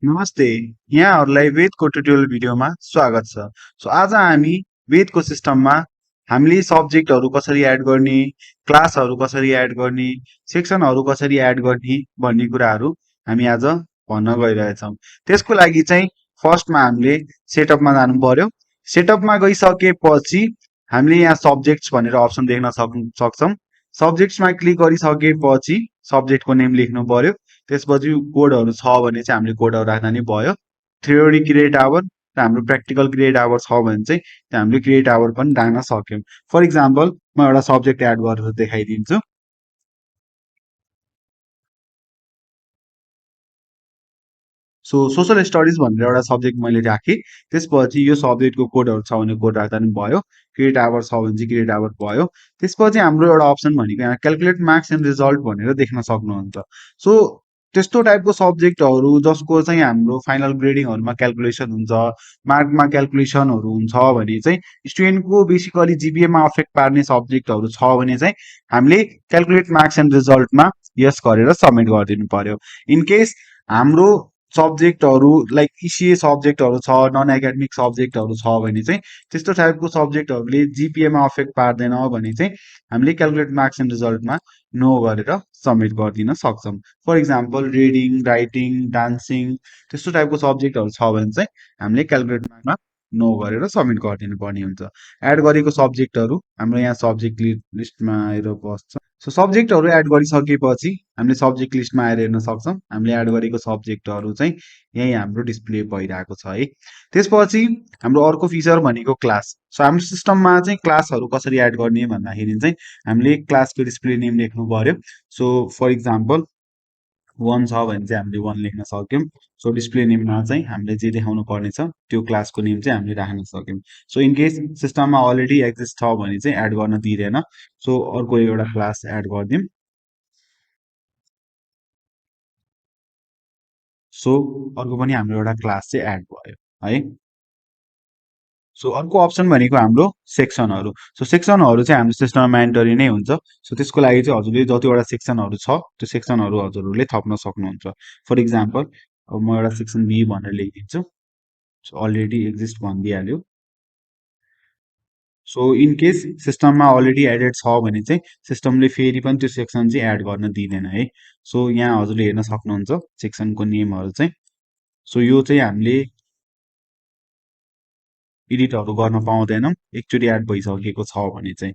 नमस्ते, यहाँहरूलाई वेदको ट्युटोरियल भिडियोमा स्वागत छ। आज हामी वेदको सिस्टममा हामीले सब्जेक्टहरू कसरी एड गर्ने, क्लासहरू कसरी एड गर्ने, सेक्सनहरू कसरी एड गर्ने भन्ने कुराहरू हामी आज भन्न गइरहेछौँ। त्यसको लागि चाहिँ फर्स्टमा हामीले सेटअपमा जानु पर्यो। सेटअपमा गइसकेपछि हामीले यहाँ सब्जेक्ट्स भनेर अप्सन देख्न सक्छौँ। सब्जेक्ट्समा क्लिक गरिसकेपछि सब्जेक्टको नेम लेख्नु पर्यो। त्यसपछि कोडहरू छ भने चाहिँ हामीले कोडहरू राख्दा नि भयो। थ्योरी क्रिएट आवर र हाम्रो प्र्याक्टिकल क्रिएट आवर छ भने चाहिँ त्यहाँ हामीले क्रिएट आवर पनि राख्न सक्यौँ। फर इक्जाम्पल म एउटा सब्जेक्ट एड गरेर देखाइदिन्छु। सोसल स्टडिज भनेर एउटा सब्जेक्ट मैले राखेँ। त्यसपछि यो सब्जेक्टको कोडहरू छ भने कोड राख्दा पनि भयो। क्रिएट आवर छ भने चाहिँ क्रिएट आवर भयो। त्यसपछि हाम्रो एउटा अप्सन भनेको यहाँ क्यालकुलेट मार्क्स एन्ड रिजल्ट भनेर देख्न सक्नुहुन्छ। सो त्यस्तो टाइपको सब्जेक्टहरू जसको चाहिँ हाम्रो फाइनल ग्रेडिङहरूमा क्यालकुलेसन हुन्छ, मार्कमा क्यालकुलेसनहरू हुन्छ भने चाहिँ स्टुडेन्टको बेसिकली जिपिएमा अफेक्ट पार्ने सब्जेक्टहरू छ भने चाहिँ हामीले क्यालकुलेट मार्क्स एन्ड रिजल्टमा यस गरेर सबमिट गरिदिनु पर्यो। इन केस हाम्रो सब्जेक्टहरू लाइक इसिए सब्जेक्टहरू छ, नन एकाडेमिक सब्जेक्टहरू छ भने चाहिँ त्यस्तो टाइपको सब्जेक्टहरूले जिपिएमा अफेक्ट पार्दैन भने चाहिँ हामीले क्यालकुलेट मार्क्स एन्ड रिजल्टमा नो गरेर सबमिट गरिदिन सक्छौँ। For example reading, writing, dancing त्यस्तो टाइपको सब्जेक्टहरू छ भने चाहिँ हामीले क्यालकुलेट मार्क्समा नो गरेर सबमिट गरिदिनु पर्ने हुन्छ। एड गरेको सब्जेक्टहरू हाम्रो यहाँ सब्जेक्ट लिस्टमा आएर बस्छ। सब्जेक्टहरू एड गरिसकेपछि हामीले सब्जेक्ट लिस्टमा आएर हेर्न सक्छौँ। हामीले एड गरेको सब्जेक्टहरू चाहिँ यहीँ हाम्रो डिस्प्ले भइरहेको छ है। त्यसपछि हाम्रो अर्को फिचर भनेको क्लास। हाम्रो सिस्टममा चाहिँ क्लासहरू कसरी एड गर्ने भन्दाखेरि चाहिँ हामीले क्लासको डिस्प्ले नेम लेख्नु पर्यो। फर इक्जाम्पल 1 छ भने चाहिँ हामीले 1 लेख्न सक्यौँ। डिस्प्ले नेममा चाहिँ हामीले जे देखाउनु पर्ने छ त्यो क्लासको नेम चाहिँ हामीले राख्न सक्यौँ। इन केस सिस्टममा अलरेडी एक्जिस्ट छ भने चाहिँ एड गर्न दिँदैन। अर्को एउटा क्लास एड गरिदिउँ। अर्को पनि हाम्रो एउटा क्लास चाहिँ एड भयो है। अर्को अप्सन भनेको हाम्रो सेक्सनहरू। सेक्सनहरू चाहिँ हाम्रो सिस्टममा म्यान्डटरी नै हुन्छ। त्यसको लागि चाहिँ हजुरले जतिवटा सेक्सनहरू छ त्यो सेक्सनहरू हजुरहरूले थप्न सक्नुहुन्छ। फर इक्जाम्पल अब म एउटा सेक्सन बी भनेर लेखिदिन्छु। अलरेडी एक्जिस्ट भनिदिइहाल्यो। इन केस सिस्टममा अलरेडी एडेड छ भने चाहिँ सिस्टमले फेरि पनि त्यो सेक्सन चाहिँ एड गर्न दिँदैन है। यहाँ हजुरले हेर्न सक्नुहुन्छ सेक्सनको नेमहरू चाहिँ। यो चाहिँ हामीले एडिटहरू गर्न पाउँदैनौँ एकचोटि एड भइसकेको छ भने चाहिँ।